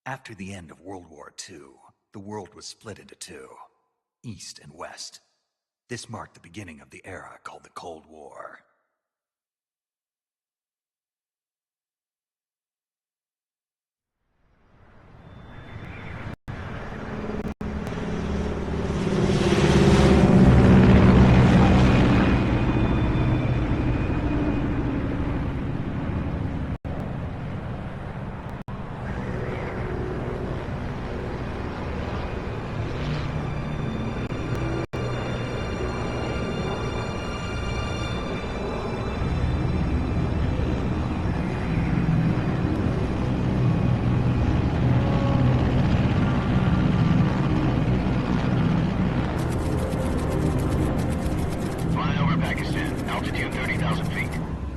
After the end of World War II, the world was split into two, East and West. This marked the beginning of the era called the Cold War.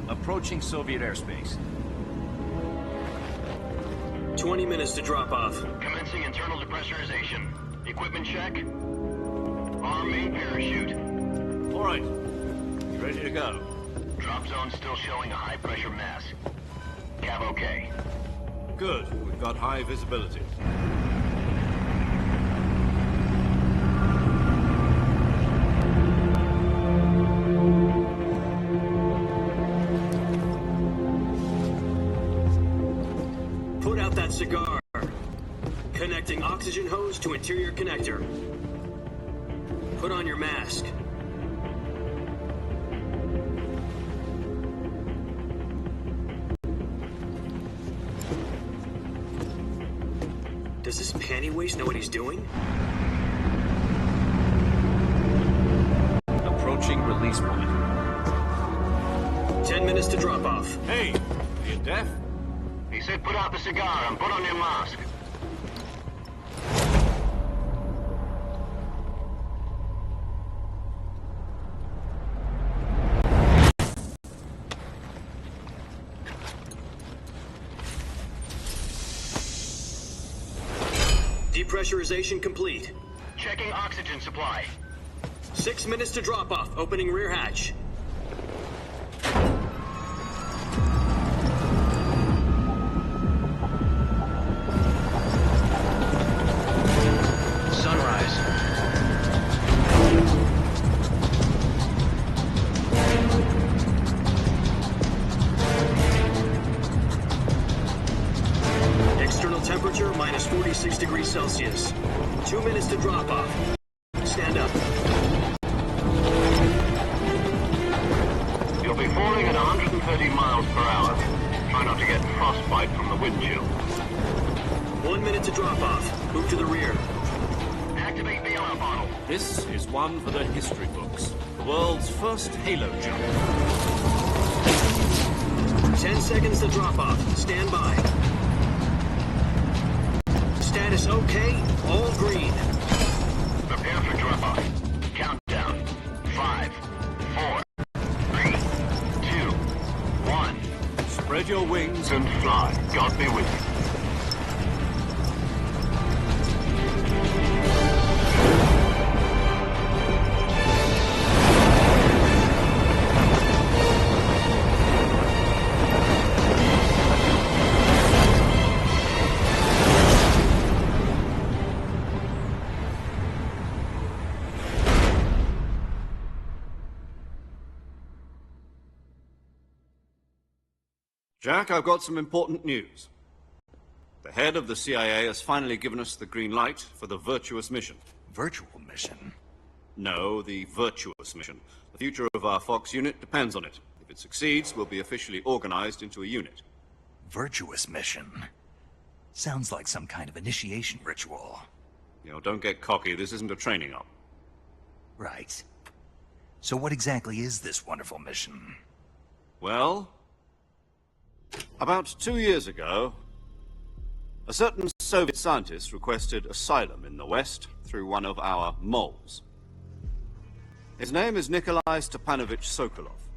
Approaching Soviet airspace. 20 minutes to drop off. Commencing internal depressurization. Equipment check. Arm main parachute. All right. You ready to go? Drop zone still showing a high pressure mass. Cav okay. Good. We've got high visibility. Put out that cigar. Connecting oxygen hose to interior connector. Put on your mask. Does this panty waste know what he's doing? Approaching release point. 10 minutes to drop off. Hey, are you deaf? He said put out the cigar and put on your mask. Depressurization complete. Checking oxygen supply. 6 minutes to drop off. Opening rear hatch. Sunrise. External temperature minus 46 degrees Celsius. 2 minutes to drop off. Stand up. You'll be falling at 130 miles per hour. Try not to get frostbite from the wind chill. 1 minute to drop off. Move to the rear. Activate the alarm bottle. This is one for the history books. The world's first halo jump. 10 seconds to drop off. Stand by. Status okay. All green. Prepare for drop off. Countdown. 5, 4, 3, 2, 1. Spread your wings And fly. God be with you. Jack, I've got some important news. The head of the CIA has finally given us the green light for the Virtuous mission. Virtual mission? No, the Virtuous mission. The future of our Fox unit depends on it. If it succeeds, we'll be officially organized into a unit. Virtuous mission? Sounds like some kind of initiation ritual. You know, don't get cocky. This isn't a training op. Right. So what exactly is this wonderful mission? Well, about 2 years ago, a certain Soviet scientist requested asylum in the West through one of our moles. His name is Nikolai Stepanovich Sokolov.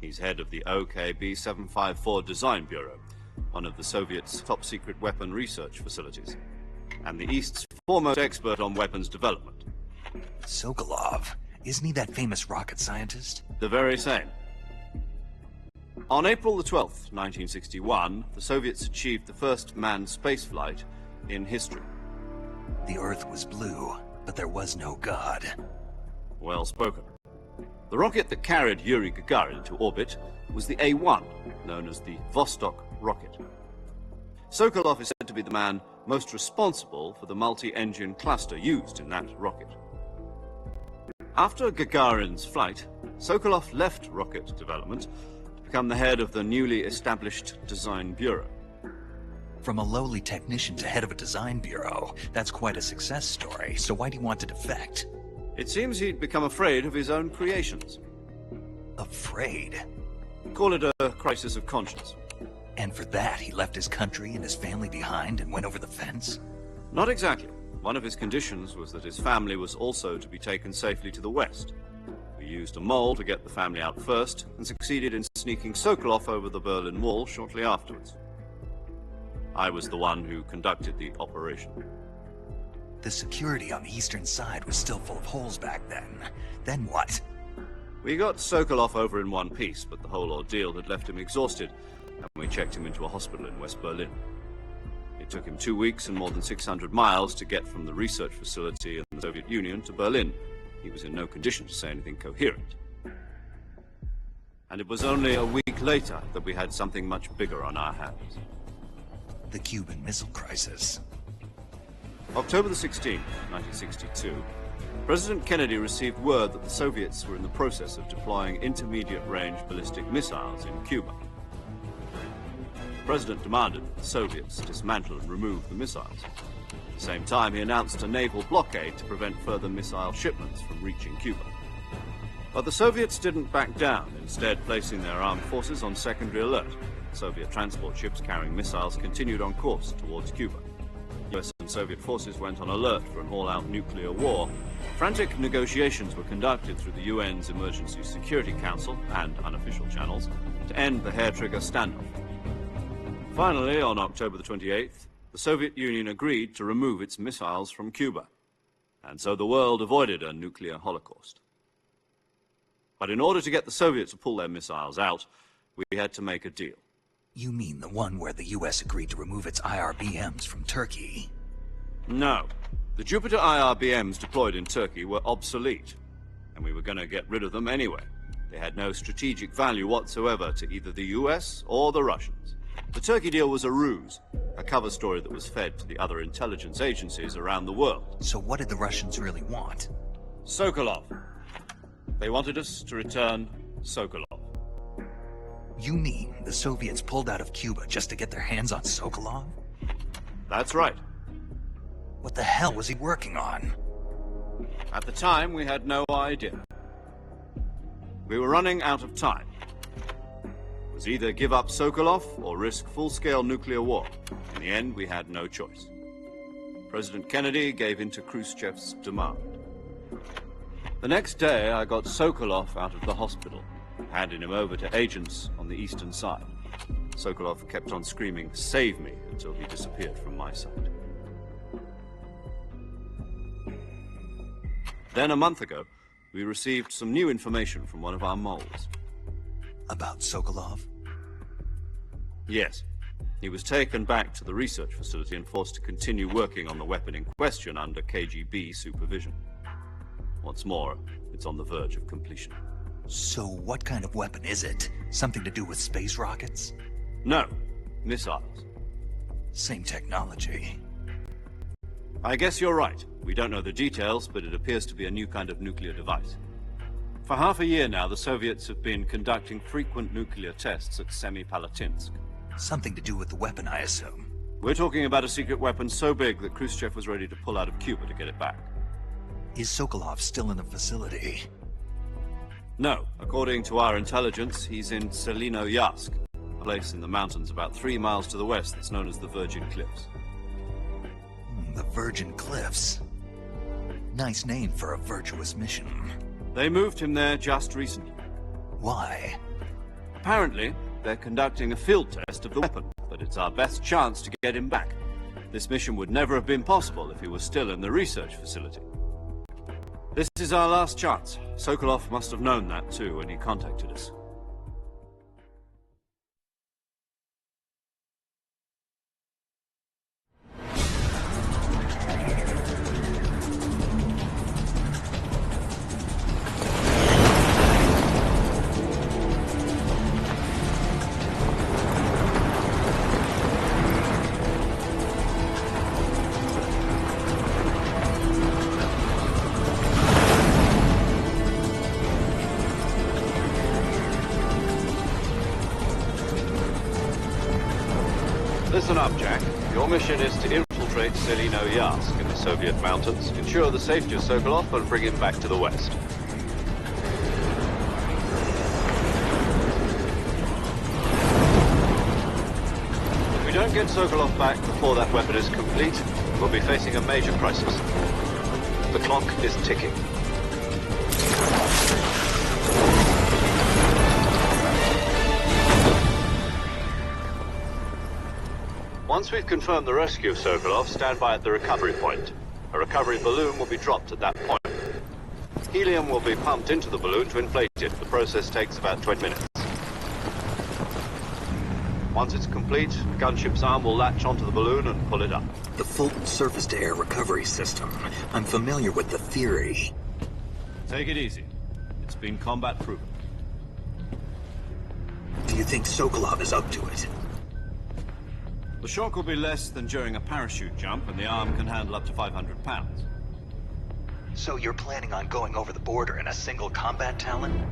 He's head of the OKB-754 Design Bureau, one of the Soviets' top-secret weapon research facilities, and the East's foremost expert on weapons development. Sokolov? Isn't he that famous rocket scientist? The very same. On April the 12th, 1961, the Soviets achieved the first manned spaceflight in history. The Earth was blue, but there was no God. Well spoken. The rocket that carried Yuri Gagarin to orbit was the A-1, known as the Vostok rocket. Sokolov is said to be the man most responsible for the multi-engine cluster used in that rocket. After Gagarin's flight, Sokolov left rocket development to become the head of the newly established Design Bureau. From a lowly technician to head of a design bureau, that's quite a success story, so why do you want to defect? It seems he'd become afraid of his own creations. Afraid? Call it a crisis of conscience. And for that, he left his country and his family behind and went over the fence? Not exactly. One of his conditions was that his family was also to be taken safely to the west. We used a mole to get the family out first, and succeeded in sneaking Sokolov over the Berlin Wall shortly afterwards. I was the one who conducted the operation. The security on the eastern side was still full of holes back then. Then what? We got Sokolov over in one piece, but the whole ordeal had left him exhausted, and we checked him into a hospital in West Berlin. It took him 2 weeks and more than 600 miles to get from the research facility in the Soviet Union to Berlin. He was in no condition to say anything coherent. And it was only a week later that we had something much bigger on our hands. The Cuban Missile Crisis. October the 16th, 1962, President Kennedy received word that the Soviets were in the process of deploying intermediate-range ballistic missiles in Cuba. The President demanded that the Soviets dismantle and remove the missiles. At the same time, he announced a naval blockade to prevent further missile shipments from reaching Cuba. But the Soviets didn't back down, instead placing their armed forces on secondary alert. Soviet transport ships carrying missiles continued on course towards Cuba. US and Soviet forces went on alert for an all-out nuclear war. Frantic negotiations were conducted through the UN's Emergency Security Council and unofficial channels to end the hair-trigger standoff. Finally, on October the 28th, the Soviet Union agreed to remove its missiles from Cuba, and so the world avoided a nuclear holocaust. But in order to get the Soviets to pull their missiles out, we had to make a deal. You mean the one where the US agreed to remove its IRBMs from Turkey? No. The Jupiter IRBMs deployed in Turkey were obsolete, and we were going to get rid of them anyway. They had no strategic value whatsoever to either the US or the Russians. The Turkey deal was a ruse, a cover story that was fed to the other intelligence agencies around the world. So what did the Russians really want? Sokolov. They wanted us to return Sokolov. You mean the Soviets pulled out of Cuba just to get their hands on Sokolov? That's right. What the hell was he working on? At the time, we had no idea. We were running out of time. It was either give up Sokolov or risk full-scale nuclear war. In the end, we had no choice. President Kennedy gave in to Khrushchev's demand. The next day, I got Sokolov out of the hospital, handing him over to agents on the eastern side. Sokolov kept on screaming, "Save me," until he disappeared from my sight. Then, a month ago, we received some new information from one of our moles. About Sokolov? Yes. He was taken back to the research facility and forced to continue working on the weapon in question under KGB supervision. What's more, it's on the verge of completion. So what kind of weapon is it? Something to do with space rockets? No, missiles. Same technology. I guess you're right. We don't know the details, but it appears to be a new kind of nuclear device. For half a year now, the Soviets have been conducting frequent nuclear tests at Semipalatinsk. Something to do with the weapon, I assume. We're talking about a secret weapon so big that Khrushchev was ready to pull out of Cuba to get it back. Is Sokolov still in the facility? No. According to our intelligence, he's in Selinoyarsk, a place in the mountains about 3 miles to the west that's known as the Virgin Cliffs. The Virgin Cliffs. Nice name for a virtuous mission. They moved him there just recently. Why? Apparently, they're conducting a field test of the weapon, but it's our best chance to get him back. This mission would never have been possible if he was still in the research facility. This is our last chance. Sokolov must have known that too when he contacted us. Listen up, Jack. Your mission is to infiltrate Selino Yask in the Soviet mountains, ensure the safety of Sokolov, and bring him back to the West. If we don't get Sokolov back before that weapon is complete, we'll be facing a major crisis. The clock is ticking. Once we've confirmed the rescue of Sokolov, stand by at the recovery point. A recovery balloon will be dropped at that point. Helium will be pumped into the balloon to inflate it. The process takes about 20 minutes. Once it's complete, the gunship's arm will latch onto the balloon and pull it up. The Fulton surface-to-air recovery system. I'm familiar with the theory. Take it easy. It's been combat-proven. Do you think Sokolov is up to it? The shock will be less than during a parachute jump, and the arm can handle up to 500 pounds. So you're planning on going over the border in a single combat Talon?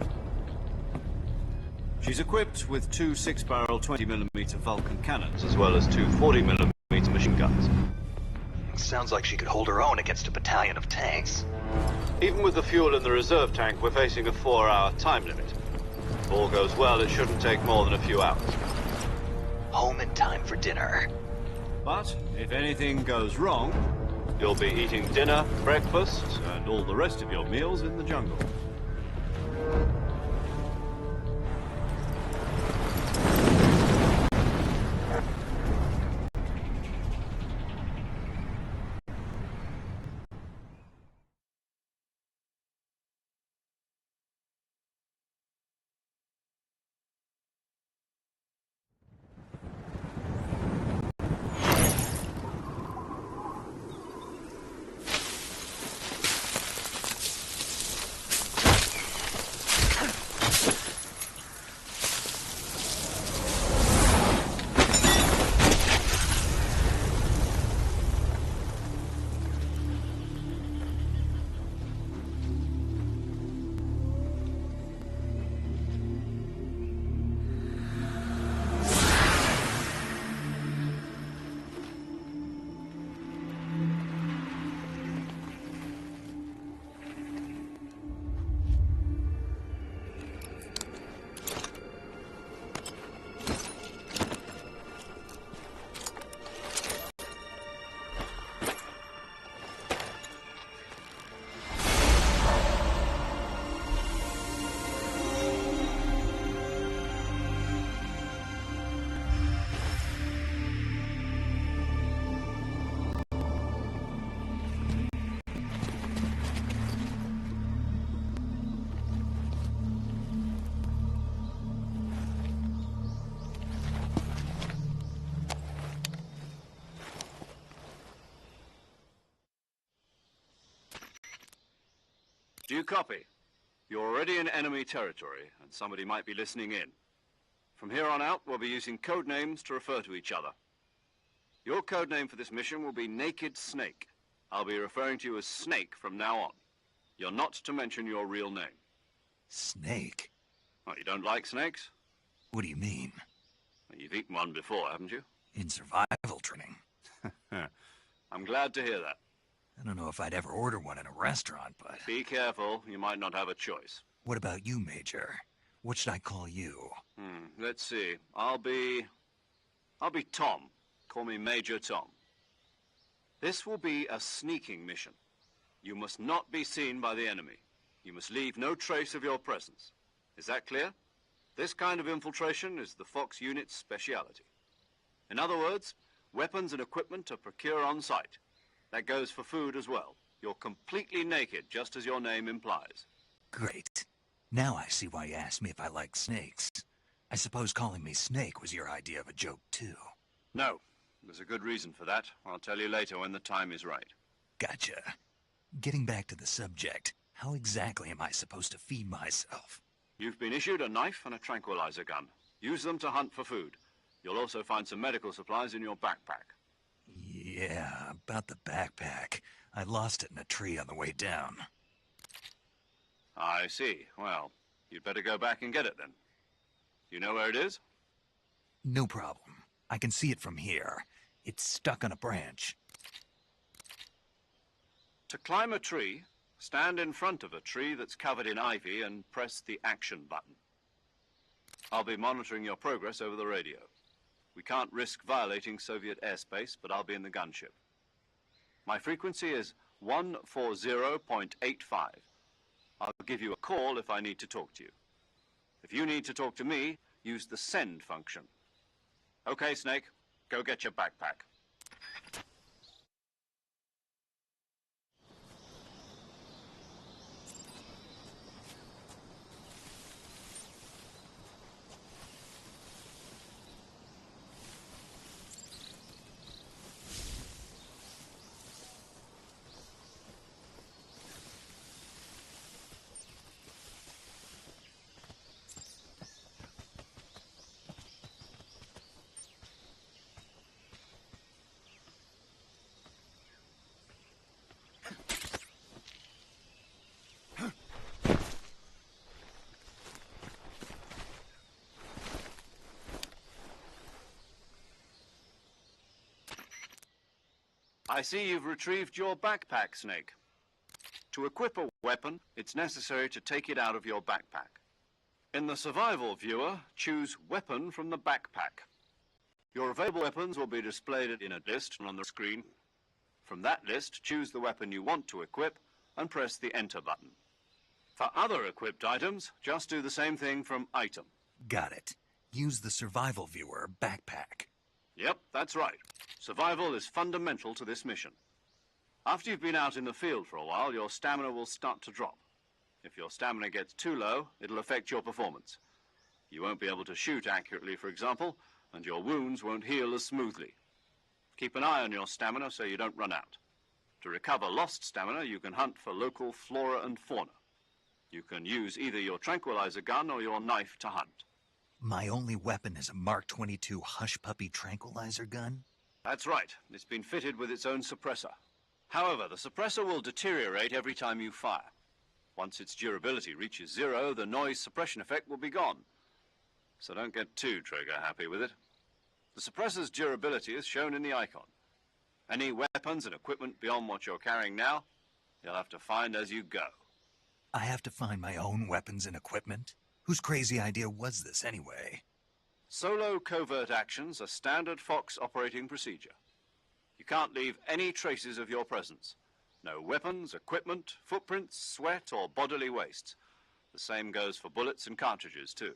She's equipped with two 6-barrel 20mm Vulcan cannons, as well as two 40mm machine guns. Sounds like she could hold her own against a battalion of tanks. Even with the fuel in the reserve tank, we're facing a 4-hour time limit. If all goes well, it shouldn't take more than a few hours. Home in time for dinner. But if anything goes wrong, you'll be eating dinner, breakfast, and all the rest of your meals in the jungle. Do you copy? You're already in enemy territory, and somebody might be listening in. From here on out, we'll be using code names to refer to each other. Your code name for this mission will be Naked Snake. I'll be referring to you as Snake from now on. You're not to mention your real name. Snake? Well, you don't like snakes? What do you mean? Well, you've eaten one before, haven't you? In survival training. I'm glad to hear that. I don't know if I'd ever order one in a restaurant, but... Be careful, you might not have a choice. What about you, Major? What should I call you? Let's see. I'll be Tom. Call me Major Tom. This will be a sneaking mission. You must not be seen by the enemy. You must leave no trace of your presence. Is that clear? This kind of infiltration is the Fox unit's speciality. In other words, weapons and equipment are procured on site. That goes for food as well. You're completely naked, just as your name implies. Great. Now I see why you asked me if I like snakes. I suppose calling me Snake was your idea of a joke, too. No. There's a good reason for that. I'll tell you later when the time is right. Gotcha. Getting back to the subject, how exactly am I supposed to feed myself? You've been issued a knife and a tranquilizer gun. Use them to hunt for food. You'll also find some medical supplies in your backpack. Yeah, about the backpack. I lost it in a tree on the way down. I see. Well, you'd better go back and get it then. You know where it is? No problem. I can see it from here. It's stuck on a branch. To climb a tree, stand in front of a tree that's covered in ivy and press the action button. I'll be monitoring your progress over the radio. We can't risk violating Soviet airspace, but I'll be in the gunship. My frequency is 140.85. I'll give you a call if I need to talk to you. If you need to talk to me, use the send function. Okay, Snake, go get your backpack. I see you've retrieved your backpack, Snake. To equip a weapon, it's necessary to take it out of your backpack. In the survival viewer, choose Weapon from the backpack. Your available weapons will be displayed in a list on the screen. From that list, choose the weapon you want to equip and press the Enter button. For other equipped items, just do the same thing from Item. Got it. Use the survival viewer backpack. Yep, that's right. Survival is fundamental to this mission. After you've been out in the field for a while, your stamina will start to drop. If your stamina gets too low, it'll affect your performance. You won't be able to shoot accurately, for example, and your wounds won't heal as smoothly. Keep an eye on your stamina so you don't run out. To recover lost stamina, you can hunt for local flora and fauna. You can use either your tranquilizer gun or your knife to hunt. My only weapon is a Mark 22 Hush Puppy tranquilizer gun? That's right. It's been fitted with its own suppressor. However, the suppressor will deteriorate every time you fire. Once its durability reaches 0, the noise suppression effect will be gone. So don't get too trigger-happy with it. The suppressor's durability is shown in the icon. Any weapons and equipment beyond what you're carrying now, you'll have to find as you go. I have to find my own weapons and equipment? Whose crazy idea was this, anyway? Solo covert actions are standard Fox operating procedure. You can't leave any traces of your presence. No weapons, equipment, footprints, sweat, or bodily wastes. The same goes for bullets and cartridges, too.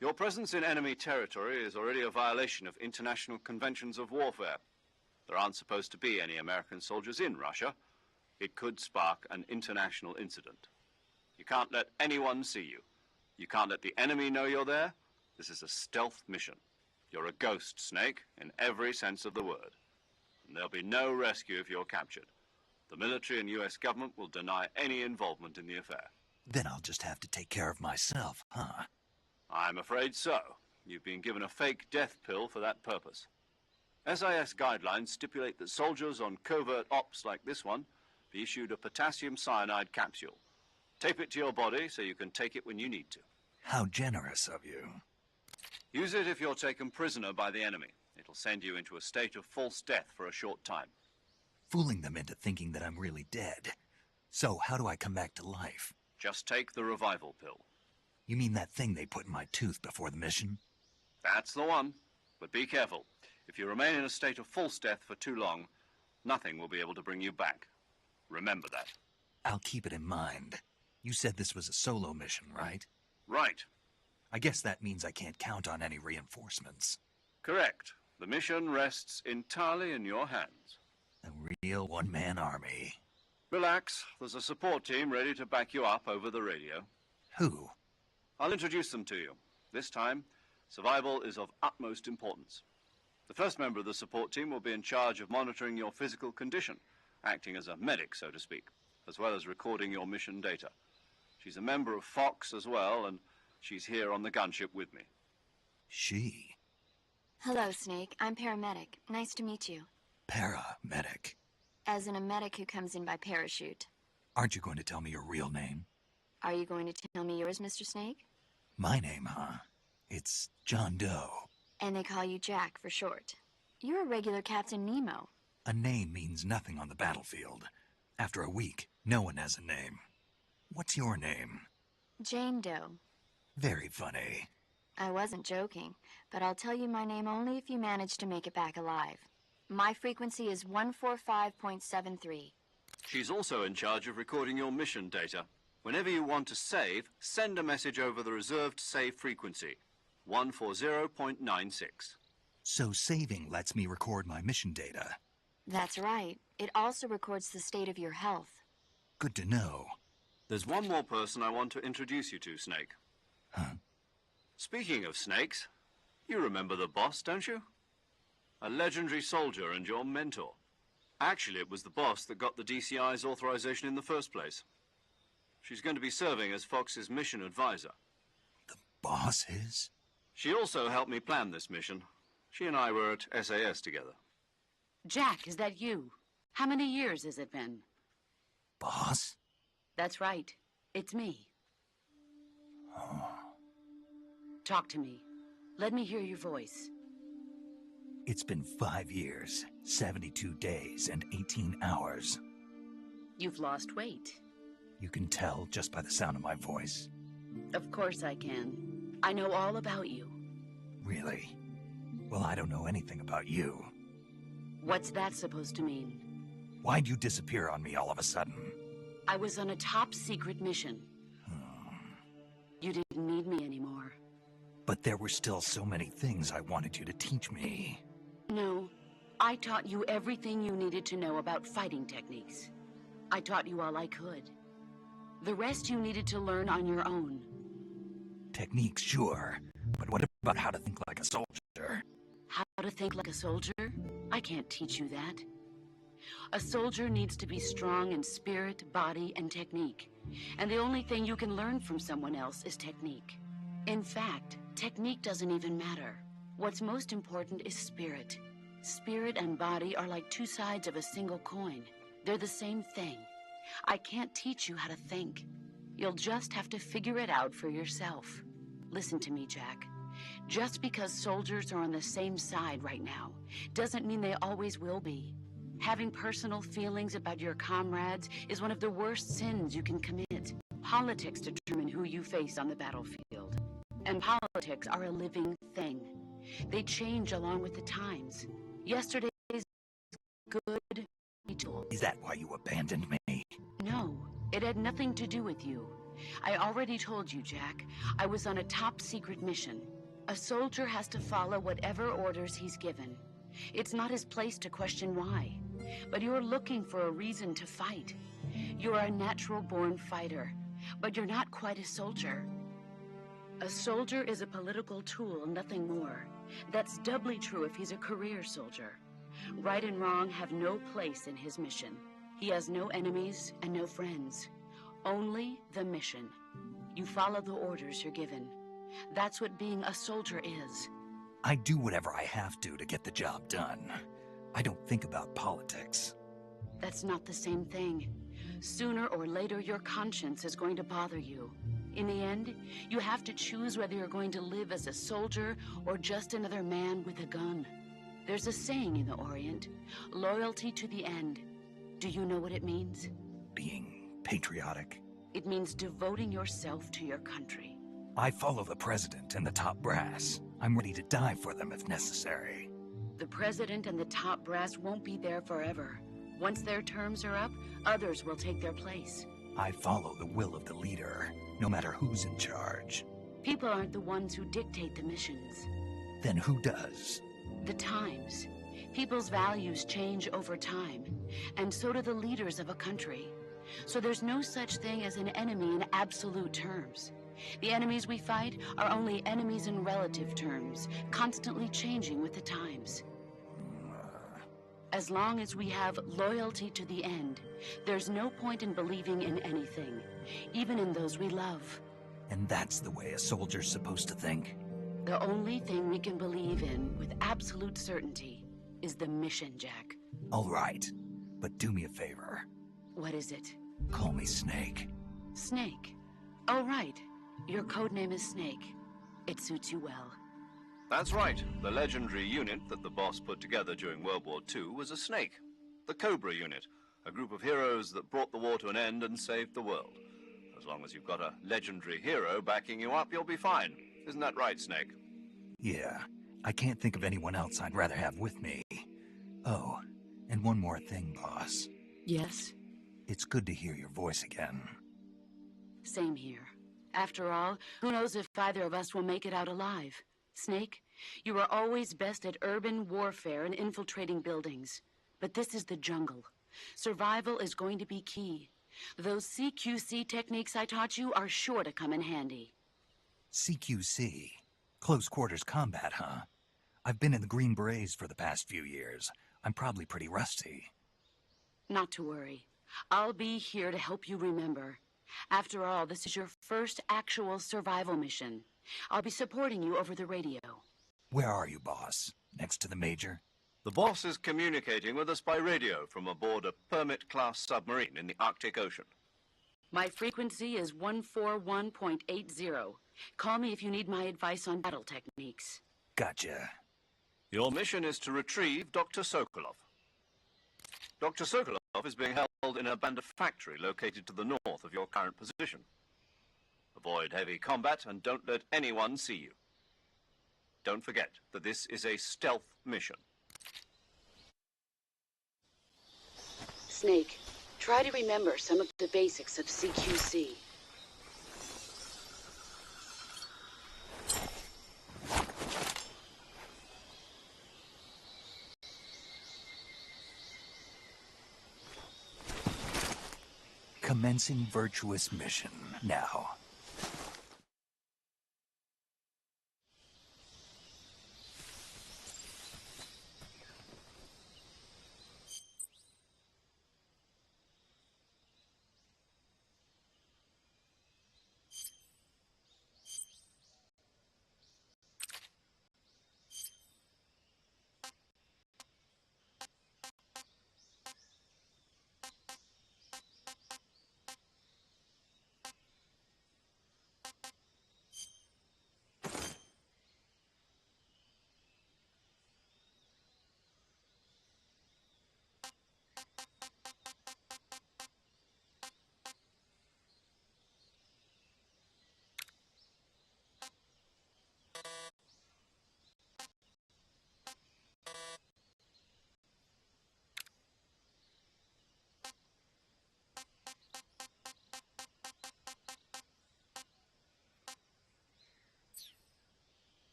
Your presence in enemy territory is already a violation of international conventions of warfare. There aren't supposed to be any American soldiers in Russia. It could spark an international incident. You can't let anyone see you. You can't let the enemy know you're there. This is a stealth mission. You're a ghost, Snake, in every sense of the word. And there'll be no rescue if you're captured. The military and U.S. government will deny any involvement in the affair. Then I'll just have to take care of myself, huh? I'm afraid so. You've been given a fake death pill for that purpose. SIS guidelines stipulate that soldiers on covert ops like this one be issued a potassium cyanide capsule. Tape it to your body so you can take it when you need to. How generous of you. Use it if you're taken prisoner by the enemy. It'll send you into a state of false death for a short time. Fooling them into thinking that I'm really dead. So how do I come back to life? Just take the revival pill. You mean that thing they put in my tooth before the mission? That's the one. But be careful. If you remain in a state of false death for too long, nothing will be able to bring you back. Remember that. I'll keep it in mind. You said this was a solo mission, right? Right. I guess that means I can't count on any reinforcements. Correct. The mission rests entirely in your hands. A real one-man army. Relax. There's a support team ready to back you up over the radio. Who? I'll introduce them to you. This time, survival is of utmost importance. The first member of the support team will be in charge of monitoring your physical condition, acting as a medic, so to speak, as well as recording your mission data. She's a member of Fox as well, and she's here on the gunship with me. She? Hello, Snake. I'm paramedic. Nice to meet you. Paramedic. As in a medic who comes in by parachute. Aren't you going to tell me your real name? Are you going to tell me yours, Mr. Snake? My name, huh? It's John Doe. And they call you Jack for short. You're a regular Captain Nemo. A name means nothing on the battlefield. After a week, no one has a name. What's your name? Jane Doe. Very funny. I wasn't joking, but I'll tell you my name only if you manage to make it back alive. My frequency is 145.73. She's also in charge of recording your mission data. Whenever you want to save, send a message over the reserved save frequency, 140.96. So saving lets me record my mission data. That's right. It also records the state of your health. Good to know. There's one more person I want to introduce you to, Snake. Huh? Speaking of snakes, you remember the boss, don't you? A legendary soldier and your mentor. Actually, it was the boss that got the DCI's authorization in the first place. She's going to be serving as Fox's mission advisor. The boss is? She also helped me plan this mission. She and I were at SAS together. Jack, is that you? How many years has it been? Boss? That's right. It's me. Oh. Talk to me. Let me hear your voice. It's been 5 years, 72 days, and 18 hours. You've lost weight. You can tell just by the sound of my voice. Of course I can. I know all about you. Really? Well, I don't know anything about you. What's that supposed to mean? Why'd you disappear on me all of a sudden? I was on a top-secret mission. You didn't need me anymore. But there were still so many things I wanted you to teach me. No, I taught you everything you needed to know about fighting techniques. I taught you all I could. The rest you needed to learn on your own. Techniques, sure. But what about how to think like a soldier? How to think like a soldier? I can't teach you that. A soldier needs to be strong in spirit, body, and technique. And the only thing you can learn from someone else is technique. In fact, technique doesn't even matter. What's most important is spirit. Spirit and body are like two sides of a single coin. They're the same thing. I can't teach you how to think. You'll just have to figure it out for yourself. Listen to me, Jack. Just because soldiers are on the same side right now doesn't mean they always will be. Having personal feelings about your comrades is one of the worst sins you can commit. Politics determine who you face on the battlefield. And politics are a living thing. They change along with the times. Yesterday's good. Is that why you abandoned me? No, it had nothing to do with you. I already told you, Jack. I was on a top-secret mission. A soldier has to follow whatever orders he's given. It's not his place to question why. But you're looking for a reason to fight. You're a natural-born fighter, but you're not quite a soldier. A soldier is a political tool, nothing more. That's doubly true if he's a career soldier. Right and wrong have no place in his mission. He has no enemies and no friends. Only the mission. You follow the orders you're given. That's what being a soldier is. I do whatever I have to get the job done. I don't think about politics. That's not the same thing. Sooner or later, your conscience is going to bother you. In the end, you have to choose whether you're going to live as a soldier or just another man with a gun. There's a saying in the Orient, loyalty to the end. Do you know what it means? Being patriotic. It means devoting yourself to your country. I follow the president and the top brass. I'm ready to die for them if necessary. The president and the top brass won't be there forever. Once their terms are up, others will take their place. I follow the will of the leader, no matter who's in charge. People aren't the ones who dictate the missions. Then who does? The times. People's values change over time, and so do the leaders of a country. So there's no such thing as an enemy in absolute terms. The enemies we fight are only enemies in relative terms, constantly changing with the times. As long as we have loyalty to the end, there's no point in believing in anything, even in those we love. And that's the way a soldier's supposed to think? The only thing we can believe in with absolute certainty is the mission, Jack. All right, but do me a favor. What is it? Call me Snake. Snake. Oh, right. Your code name is Snake. It suits you well. That's right. The legendary unit that the boss put together during World War II was a snake. The Cobra unit, a group of heroes that brought the war to an end and saved the world. As long as you've got a legendary hero backing you up, you'll be fine. Isn't that right, Snake? Yeah, I can't think of anyone else I'd rather have with me. Oh, and one more thing, boss. Yes? It's good to hear your voice again. Same here. After all, who knows if either of us will make it out alive? Snake, you are always best at urban warfare and infiltrating buildings. But this is the jungle. Survival is going to be key. Those CQC techniques I taught you are sure to come in handy. CQC? Close quarters combat, huh? I've been in the Green Berets for the past few years. I'm probably pretty rusty. Not to worry. I'll be here to help you remember. After all, this is your first actual survival mission. I'll be supporting you over the radio. Where are you, boss? Next to the Major? The boss is communicating with us by radio from aboard a Permit-class submarine in the Arctic Ocean. My frequency is 141.80. Call me if you need my advice on battle techniques. Gotcha. Your mission is to retrieve Dr. Sokolov. Dr. Sokolov is being held in an abandoned factory located to the north of your current position. Avoid heavy combat and don't let anyone see you. Don't forget that this is a stealth mission. Snake, try to remember some of the basics of CQC. Commencing virtuous mission now.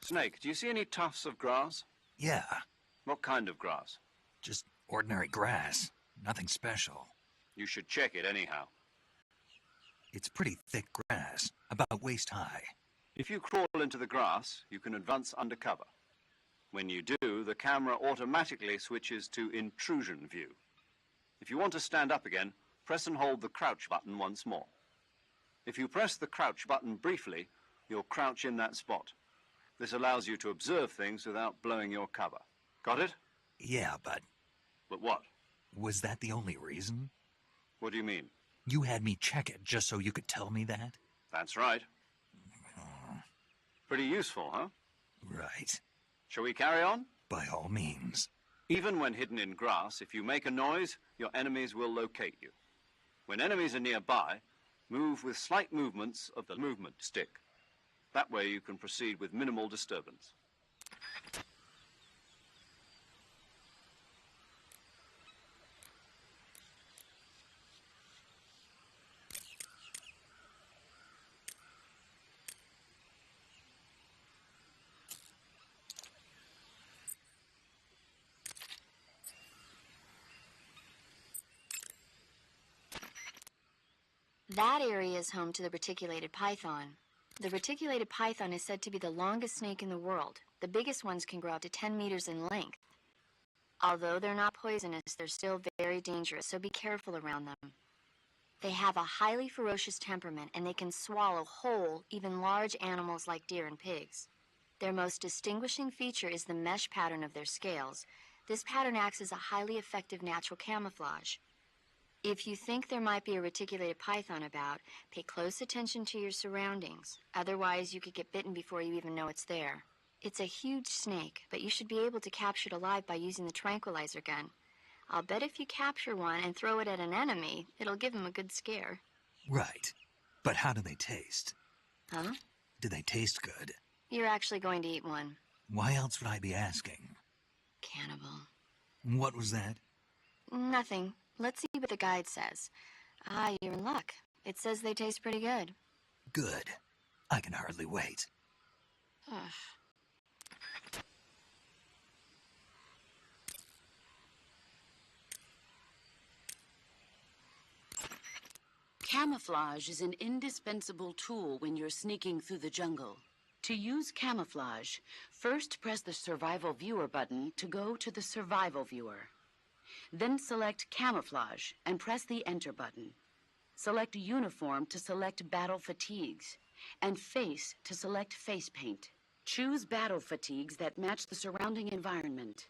Snake, do you see any tufts of grass? Yeah, What kind of grass? just ordinary grass. Nothing special. You should check it anyhow. It's pretty thick grass, about waist high. If you crawl into the grass, you can advance undercover. When you do, the camera automatically switches to intrusion view. If you want to stand up again, press and hold the crouch button once more. If you press the crouch button briefly, you'll crouch in that spot. This allows you to observe things without blowing your cover. Got it? Yeah, but But what? was that the only reason? What do you mean? You had me check it just so you could tell me that? That's right. Pretty useful, huh? Right. Shall we carry on? By all means. Even when hidden in grass, if you make a noise, your enemies will locate you. When enemies are nearby, move with slight movements of the movement stick. That way you can proceed with minimal disturbance. That area is home to the reticulated python. The reticulated python is said to be the longest snake in the world. The biggest ones can grow up to 10 meters in length. Although they're not poisonous, they're still very dangerous, so be careful around them. They have a highly ferocious temperament, and they can swallow whole, even large animals like deer and pigs. Their most distinguishing feature is the mesh pattern of their scales. This pattern acts as a highly effective natural camouflage. If you think there might be a reticulated python about, pay close attention to your surroundings. Otherwise, you could get bitten before you even know it's there. It's a huge snake, but you should be able to capture it alive by using the tranquilizer gun. I'll bet if you capture one and throw it at an enemy, it'll give him a good scare. Right. But how do they taste? Huh? Do they taste good? You're actually going to eat one. Why else would I be asking? Cannibal. What was that? Nothing. Let's see what the guide says. Ah, you're in luck. It says they taste pretty good. Good. I can hardly wait. Ugh. Camouflage is an indispensable tool when you're sneaking through the jungle. To use camouflage, first press the Survival Viewer button to go to the Survival Viewer. Then select Camouflage and press the Enter button. Select Uniform to select Battle Fatigues, and Face to select Face Paint. Choose battle fatigues that match the surrounding environment.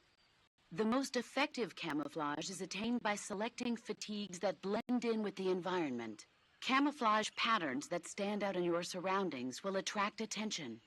The most effective camouflage is attained by selecting fatigues that blend in with the environment. Camouflage patterns that stand out in your surroundings will attract attention.